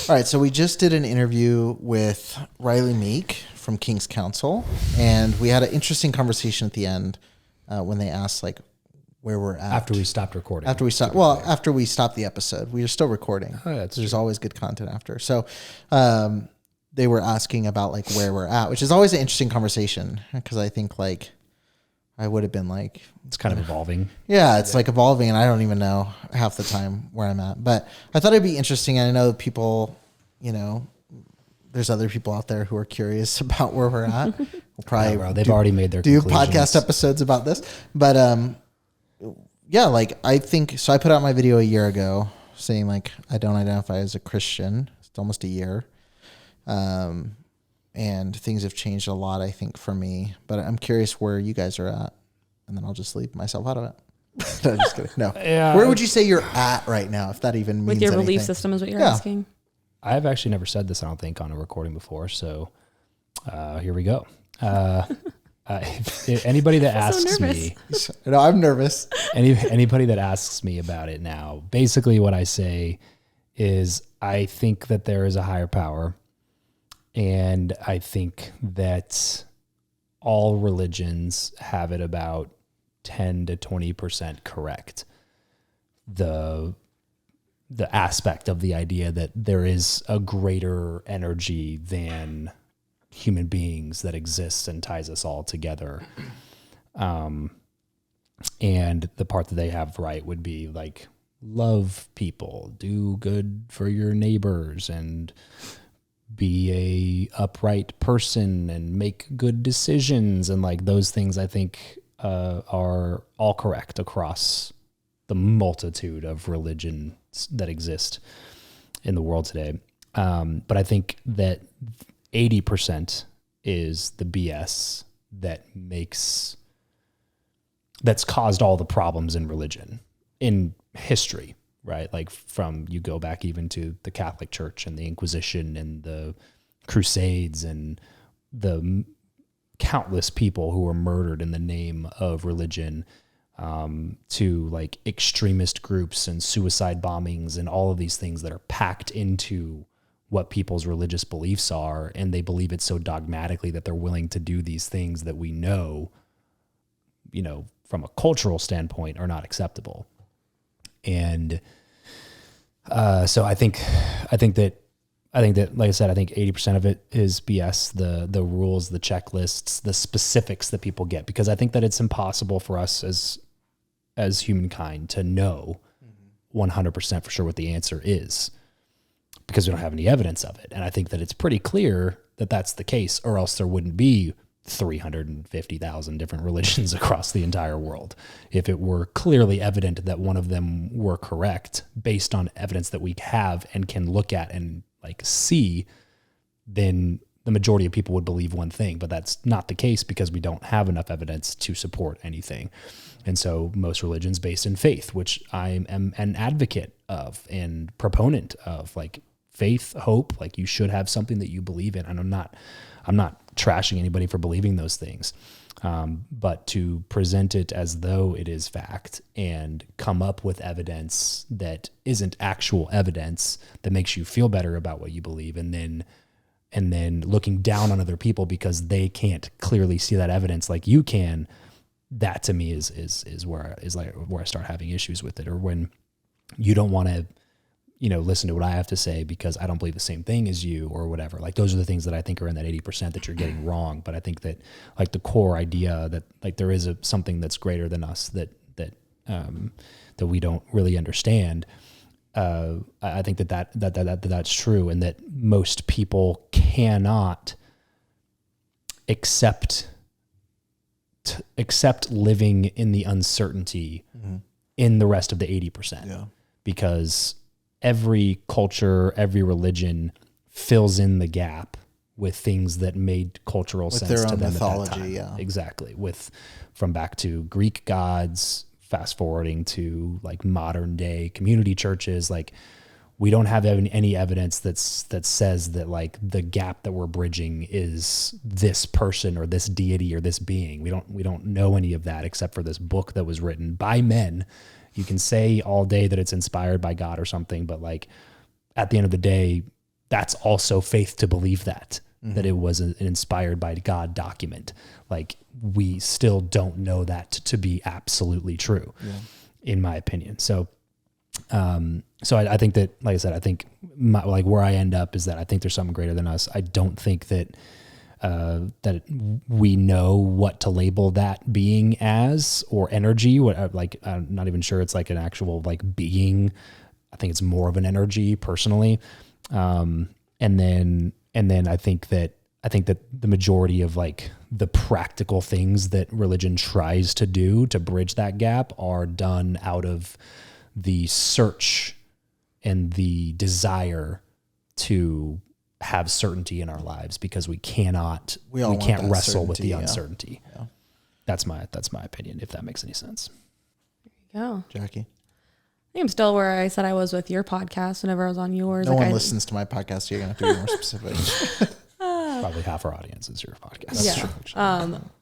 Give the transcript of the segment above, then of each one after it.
All right, so we just did an interview with Riley Meek from King's Council, and we had an interesting conversation at the end when they asked like where we're at. After we stopped recording. After we stopped the episode. We were still recording. Oh, yeah, There's always good content after. So they were asking about like where we're at, which is always an interesting conversation because I think like I would have been like... It's kind of evolving. Yeah, it's like evolving, and I don't even know half the time where I'm at. But I thought it'd be interesting, and I know people, you know, there's other people out there who are curious about where we're at. We'll probably they've already made their do conclusions. podcast episodes about this. But yeah, like I think so. I put out my video a year ago saying like I don't identify as a Christian. It's almost a year, and things have changed a lot, I think, for me. But I'm curious where you guys are at, and then I'll just leave myself out of it. No, just kidding. No. Yeah. Where would you say you're at right now, if that even means with your anything? belief system is what you're asking? I've actually never said this, I don't think, on a recording before. So here we go. If anybody that asks me, no, I'm nervous. Anybody that asks me about it now, basically what I say is I think that there is a higher power, and I think that all religions have it about 10 to 20% correct. The aspect of the idea that there is a greater energy than human beings that exists and ties us all together. And the part that they have right would be like, love people, do good for your neighbors, and be a upright person and make good decisions. And like those things I think are all correct across the multitude of religions that exist in the world today. But I think that 80% is the BS that's caused all the problems in religion in history, right? Like from, you go back even to the Catholic Church and the Inquisition and the Crusades and the countless people who were murdered in the name of religion, to like extremist groups and suicide bombings and all of these things that are packed into what people's religious beliefs are. And they believe it so dogmatically that they're willing to do these things that we know, you know, from a cultural standpoint are not acceptable. And so I think that, like I said, I think 80% of it is BS, the rules, the checklists, the specifics that people get, because I think that it's impossible for us as humankind to know 100% for sure what the answer is, because we don't have any evidence of it. And I think that it's pretty clear that that's the case, or else there wouldn't be 350,000 different religions across the entire world. If it were clearly evident that one of them were correct based on evidence that we have and can look at and like see, then the majority of people would believe one thing, but that's not the case because we don't have enough evidence to support anything. And so most religions based in faith, which I am an advocate of and proponent of, like faith, hope, like you should have something that you believe in. And I'm not trashing anybody for believing those things. But to present it as though it is fact and come up with evidence that isn't actual evidence that makes you feel better about what you believe, and then looking down on other people because they can't clearly see that evidence like you can, that to me is where I start having issues with it. Or when you don't want to, listen to what I have to say because I don't believe the same thing as you or whatever. Like those are the things that I think are in that 80% that you're getting wrong. But I think that like the core idea that like there is something that's greater than us that we don't really understand. I think that's true, and that most people cannot accept living in the uncertainty in the rest of the 80%, because every culture, every religion fills in the gap with things that made cultural sense to them mythology, at that time. yeah. Exactly. From back to Greek gods, fast forwarding to like modern day community churches, like we don't have any evidence that says that like the gap that we're bridging is this person or this deity or this being. We don't know any of that except for this book that was written by men. You can say all day that it's inspired by God or something, but like at the end of the day, that's also faith to believe that it was an inspired by God document. Like, we still don't know that to be absolutely true, in my opinion. So, I think that, like I said, I think like where I end up is that I think there's something greater than us. I don't think that we know what to label that being as, or energy. I'm not even sure it's like an actual like being. I think it's more of an energy personally. And then I think that the majority of like the practical things that religion tries to do to bridge that gap are done out of the search and the desire to have certainty in our lives, because we can't wrestle with the uncertainty. Yeah. That's my opinion, if that makes any sense. There you go. Jackie? I think I'm still where I said I was with your podcast whenever I was on yours. No one listens to my podcast, so you're going to have to be more specific. Probably half our audience is your podcast.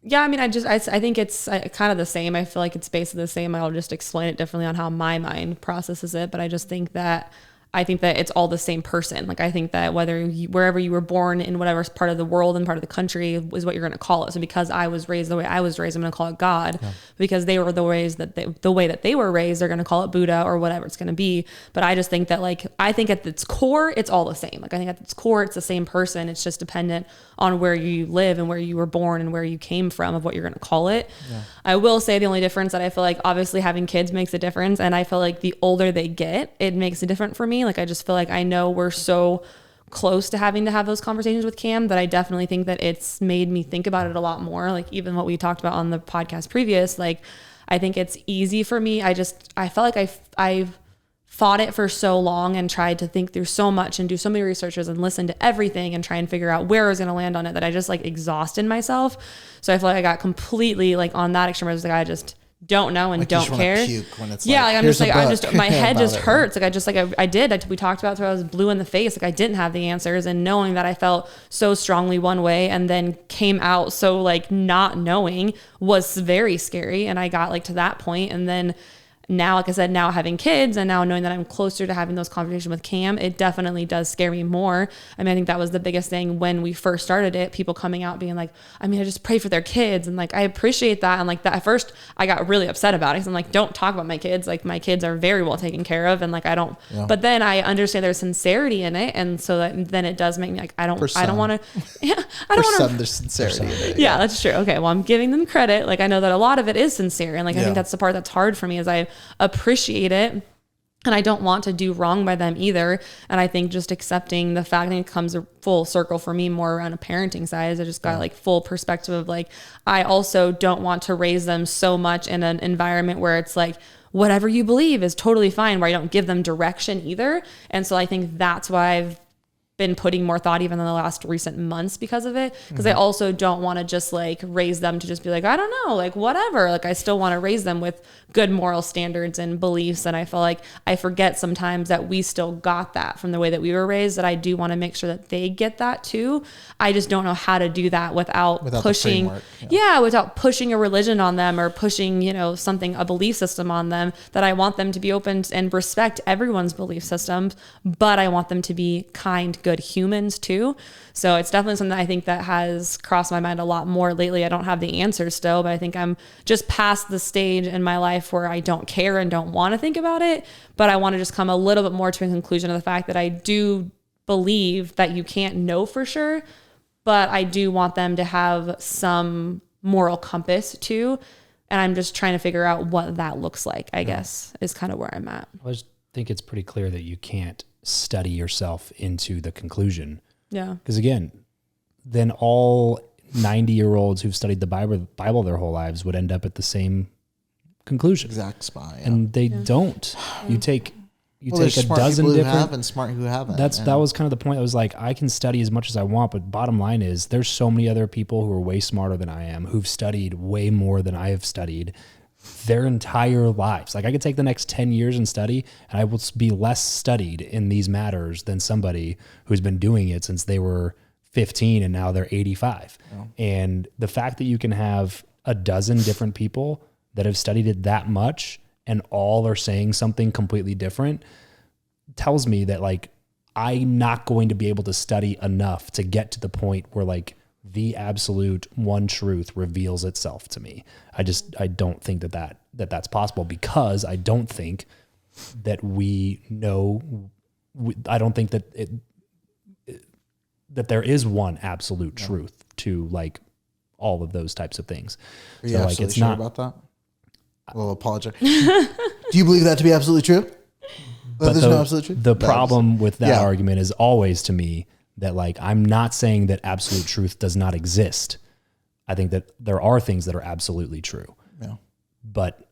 Yeah. I mean, I think it's kind of the same. I feel like it's basically the same. I'll just explain it differently on how my mind processes it. But I just think that it's all the same person. Like, I think that wherever you were born in whatever part of the world and part of the country is what you're going to call it. So because I was raised the way I was raised, I'm going to call it God. Yeah. Because they were the way that they were raised, they're going to call it Buddha or whatever it's going to be. But I just think that, like, I think at its core, it's all the same. Like, I think at its core, it's the same person. It's just dependent on where you live and where you were born and where you came from of what you're going to call it. Yeah. I will say the only difference that I feel like, obviously having kids makes a difference. And I feel like the older they get, it makes a difference for me. Like, I just feel like I know we're so close to having to have those conversations with Cam that I definitely think that it's made me think about it a lot more. Like, even what we talked about on the podcast previous, like, I think it's easy for me. I felt like I've fought it for so long and tried to think through so much and do so many researches and listen to everything and try and figure out where I was going to land on it, that I just like exhausted myself. So I feel like I got completely like on that extreme. I was like, I just don't know and like don't care. My head just hurts. Like, we talked about it, so I was blue in the face. Like, I didn't have the answers, and knowing that I felt so strongly one way and then came out so like not knowing was very scary. And I got like to that point, and then now, like I said, now having kids and now knowing that I'm closer to having those conversations with Cam, it definitely does scare me more. I mean, I think that was the biggest thing when we first started it, people coming out being like, I mean, I just pray for their kids. And like, I appreciate that. And like that at first I got really upset about it, because I'm like, don't talk about my kids. Like, my kids are very well taken care of. And like, I don't, but then I understand there's sincerity in it. And so then it does make me like, I don't want to, there's sincerity in it. Yeah, that's true. Okay. Well, I'm giving them credit. Like, I know that a lot of it is sincere. And like, I think that's the part that's hard for me, is I appreciate it, and I don't want to do wrong by them either. And I think just accepting the fact that it comes a full circle for me more around a parenting side. I just got like full perspective of like, I also don't want to raise them so much in an environment where it's like, whatever you believe is totally fine, where I don't give them direction either. And so I think that's why I've been putting more thought even in the last recent months because of it. Because I also don't want to just like raise them to just be like, I don't know, like whatever. Like, I still want to raise them with good moral standards and beliefs. And I feel like I forget sometimes that we still got that from the way that we were raised, that I do want to make sure that they get that too. I just don't know how to do that without pushing, without pushing a religion on them, or pushing, a belief system on them, that I want them to be open and respect everyone's belief systems, but I want them to be kind, good humans too. So it's definitely something that I think that has crossed my mind a lot more lately. I don't have the answers still, but I think I'm just past the stage in my life where I don't care and don't want to think about it. But I want to just come a little bit more to a conclusion of the fact that I do believe that you can't know for sure, but I do want them to have some moral compass too. And I'm just trying to figure out what that looks like, I guess, is kind of where I'm at. I just think it's pretty clear that you can't study yourself into the conclusion. Yeah. Because again, then all 90-year-olds who've studied the Bible their whole lives would end up at the same conclusion. Exact spot. Yeah. And they don't. You take a dozen people different, who have and smart who haven't. That was kind of the point. I was like, I can study as much as I want, but bottom line is there's so many other people who are way smarter than I am, who've studied way more than I have studied their entire lives. Like, I could take the next 10 years and study, and I will be less studied in these matters than somebody who's been doing it since they were 15 and now they're 85. Oh. And the fact that you can have a dozen different people that have studied it that much and all are saying something completely different tells me that, like, I'm not going to be able to study enough to get to the point where like the absolute one truth reveals itself to me. I don't think that's possible, because I don't think that we know. I don't think that that there is one absolute truth to like all of those types of things. Are you absolutely sure about that? Well, apologize. Do you believe that to be absolutely true? But there's no absolute truth? The problem with that argument is always to me that like, I'm not saying that absolute truth does not exist. I think that there are things that are absolutely true, but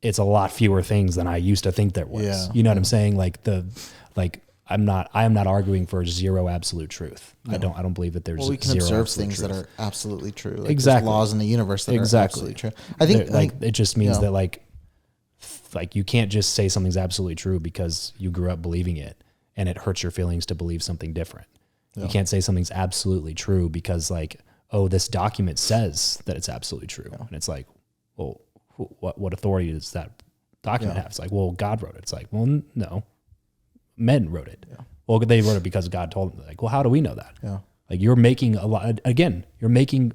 it's a lot fewer things than I used to think there was. Yeah. You know what I'm saying? I am not arguing for zero absolute truth. No. I don't believe that there's we can zero observe absolute things truth. that are absolutely true. Like exactly. There's laws in the universe that are absolutely true. I think it just means that like you can't just say something's absolutely true because you grew up believing it and it hurts your feelings to believe something different. You can't say something's absolutely true because like, oh, this document says that it's absolutely true. And it's like, well, what authority does that document have? It's like, well, God wrote it. It's like, well, no, men wrote it. Well, they wrote it because God told them. Like, well, how do we know that? Like you're making a lot, again, you're making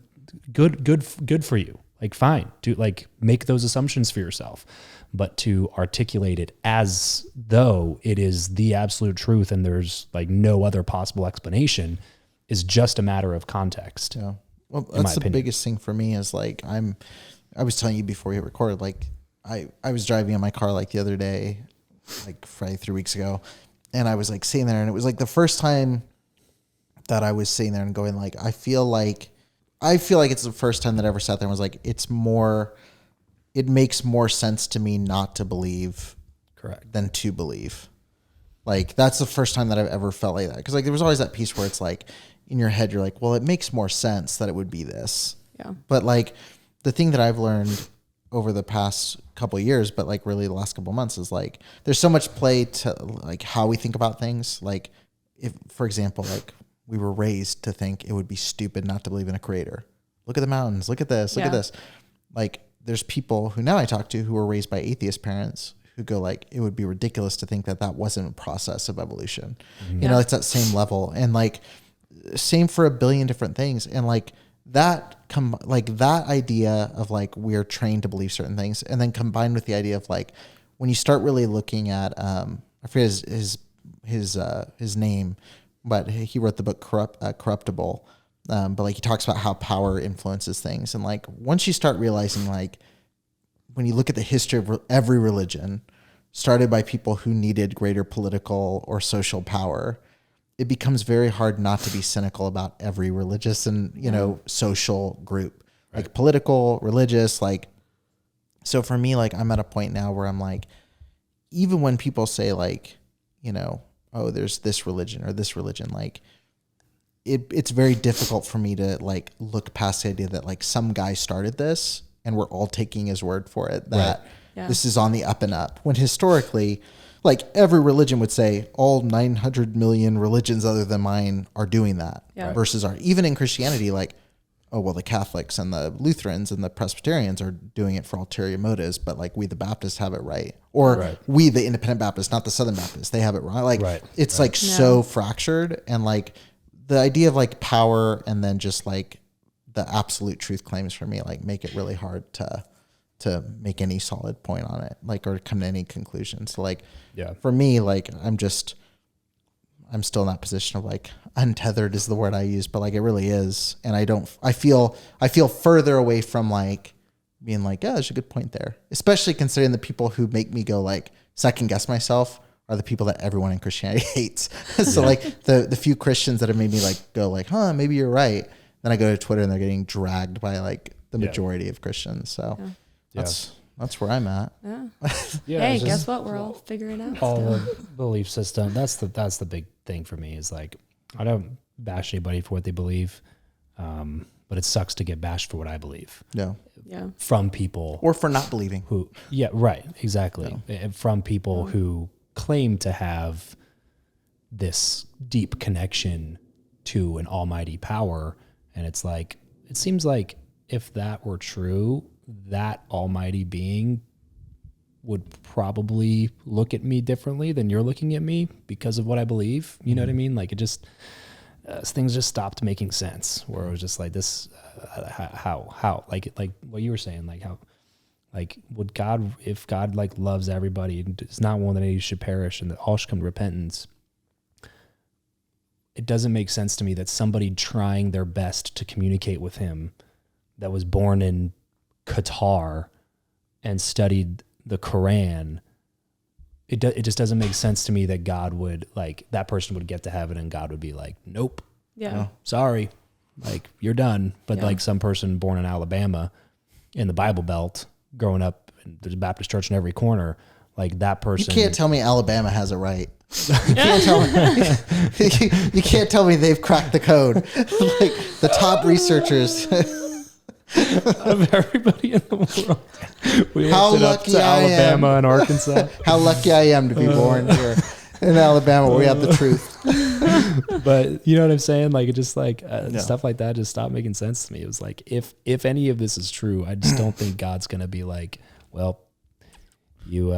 good for you. Like, fine, do like make those assumptions for yourself, but to articulate it as though it is the absolute truth and there's like no other possible explanation is just a matter of context. Yeah. Well, that's the biggest thing for me is like, I was telling you before we recorded, like I was driving in my car like the other day, like Friday 3 weeks ago, and I was like sitting there and it was like the first time that I was sitting there and going like, I feel like it's the first time that I ever sat there and was like, it makes more sense to me not to believe than to believe. Like that's the first time that I've ever felt like that. Cause like there was always that piece where it's like in your head, you're like, well, it makes more sense that it would be this. Yeah. But like the thing that I've learned over the past couple of years, but like really the last couple of months is like, there's so much play to like how we think about things. Like if, for example, like we were raised to think it would be stupid not to believe in a creator. Look at the mountains. Look at this. Look at this. Like there's people who now I talk to who were raised by atheist parents who go like, it would be ridiculous to think that that wasn't a process of evolution. Mm-hmm. You know, it's that same level. And like, same for a billion different things. And like that idea of like, we're trained to believe certain things. And then combined with the idea of like, when you start really looking at, I forget his name, but he wrote the book Corruptible. But like he talks about how power influences things. And like, once you start realizing like, when you look at the history of every religion started by people who needed greater political or social power, it becomes very hard not to be cynical about every religious and, you know, social group, like political, religious, like, so for me, like I'm at a point now where I'm like, even when people say like, you know, oh, there's this religion or this religion, like it's very difficult for me to like look past the idea that like some guy started this and we're all taking his word for it, that this is on the up and up. When historically, like every religion would say all 900 million religions other than mine are doing that versus even in Christianity, like, oh, well, the Catholics and the Lutherans and the Presbyterians are doing it for ulterior motives, but like we, the Baptists, have it right. Or we, the Independent Baptists, not the Southern Baptists, they have it wrong. Like it's like so fractured, and like the idea of like power and then just like the absolute truth claims for me, like make it really hard to make any solid point on it, like, or come to any conclusion. So like, for me, like, I'm still in that position of like untethered is the word I use, but like it really is. And I feel further away from like being like, oh, there's a good point there, especially considering the people who make me go like second guess myself are the people that everyone in Christianity hates. So like the few Christians that have made me like go like, huh, maybe you're right. Then I go to Twitter and they're getting dragged by like the majority of Christians. So that's where I'm at. Hey, guess what? We're all figuring out all the belief system. That's the big thing for me is like, I don't bash anybody for what they believe. But it sucks to get bashed for what I believe. Yeah. From people. Or for not believing. Who, exactly. Yeah. From people who claim to have this deep connection to an almighty power. And it's like, it seems like if that were true, that almighty being would probably look at me differently than you're looking at me because of what I believe. You know what I mean? Like it just, things just stopped making sense where it was just like this, how, like what you were saying, like how, like would God, if God like loves everybody and is not one that any should perish and that all should come to repentance, it doesn't make sense to me that somebody trying their best to communicate with him that was born in Qatar and studied the Quran, it just doesn't make sense to me that God would, like, that person would get to heaven and God would be like, nope. Yeah. No, sorry. Like, you're done. But like some person born in Alabama in the Bible Belt growing up, and there's a Baptist church in every corner, like that person. You can't tell me Alabama has it right. You can't tell me. You can't tell me they've cracked the code. Like the top researchers. Of everybody in the world, we How lifted up lucky to I Alabama am. and Arkansas. How lucky I am to be born here in Alabama, where we have the truth. But you know what I'm saying? Like it just like stuff like that just stopped making sense to me. It was like if any of this is true, I just don't think God's gonna be like, well, you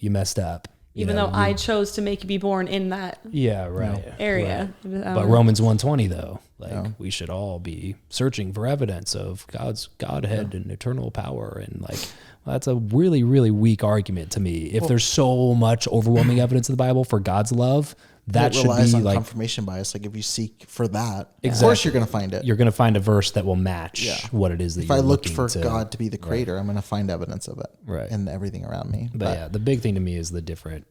messed up. Even though I chose to make you be born in that area. Right. But Romans 1:20 though, like we should all be searching for evidence of God's Godhead and eternal power, and like that's a really, really weak argument to me. If there's so much overwhelming evidence in the Bible for God's love, that should relies be on like confirmation bias. Like if you seek for that, of course you're going to find it. You're going to find a verse that will match what it is that if you're I looked looking for God to be the creator, I'm going to find evidence of it in everything around me. But yeah, the big thing to me is the different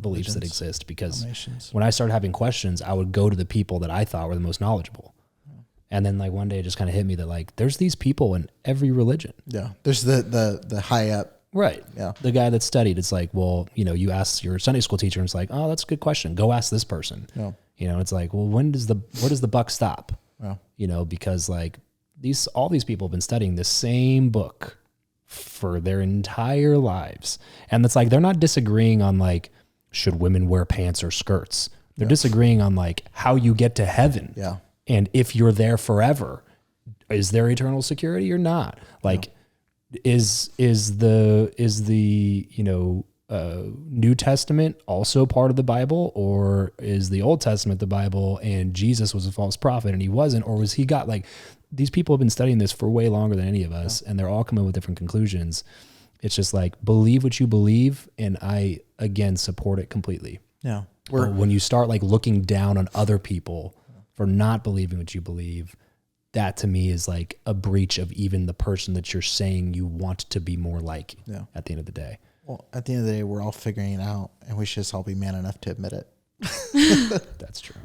beliefs that exist, because when I started having questions, I would go to the people that I thought were the most knowledgeable. And then like one day it just kind of hit me that like there's these people in every religion. Yeah. There's the high up. Right. Yeah. The guy that studied, it's like, well, you know, you ask your Sunday school teacher and it's like, oh, that's a good question. Go ask this person. Yeah. You know, it's like, well, where does the buck stop? Yeah. You know, because like all these people have been studying the same book for their entire lives. And it's like, they're not disagreeing on like, should women wear pants or skirts? They're disagreeing on like how you get to heaven. Yeah. And if you're there forever, is there eternal security or not? Like, is the New Testament also part of the Bible, or is the Old Testament the Bible and Jesus was a false prophet and he wasn't? Or was he got like, these people have been studying this for way longer than any of us and they're all coming with different conclusions. It's just like, believe what you believe. And I, again, support it completely. Yeah. But when you start like looking down on other people for not believing what you believe, that to me is like a breach of even the person that you're saying you want to be more like at the end of the day. Well, at the end of the day, we're all figuring it out and we should just all be man enough to admit it. That's true.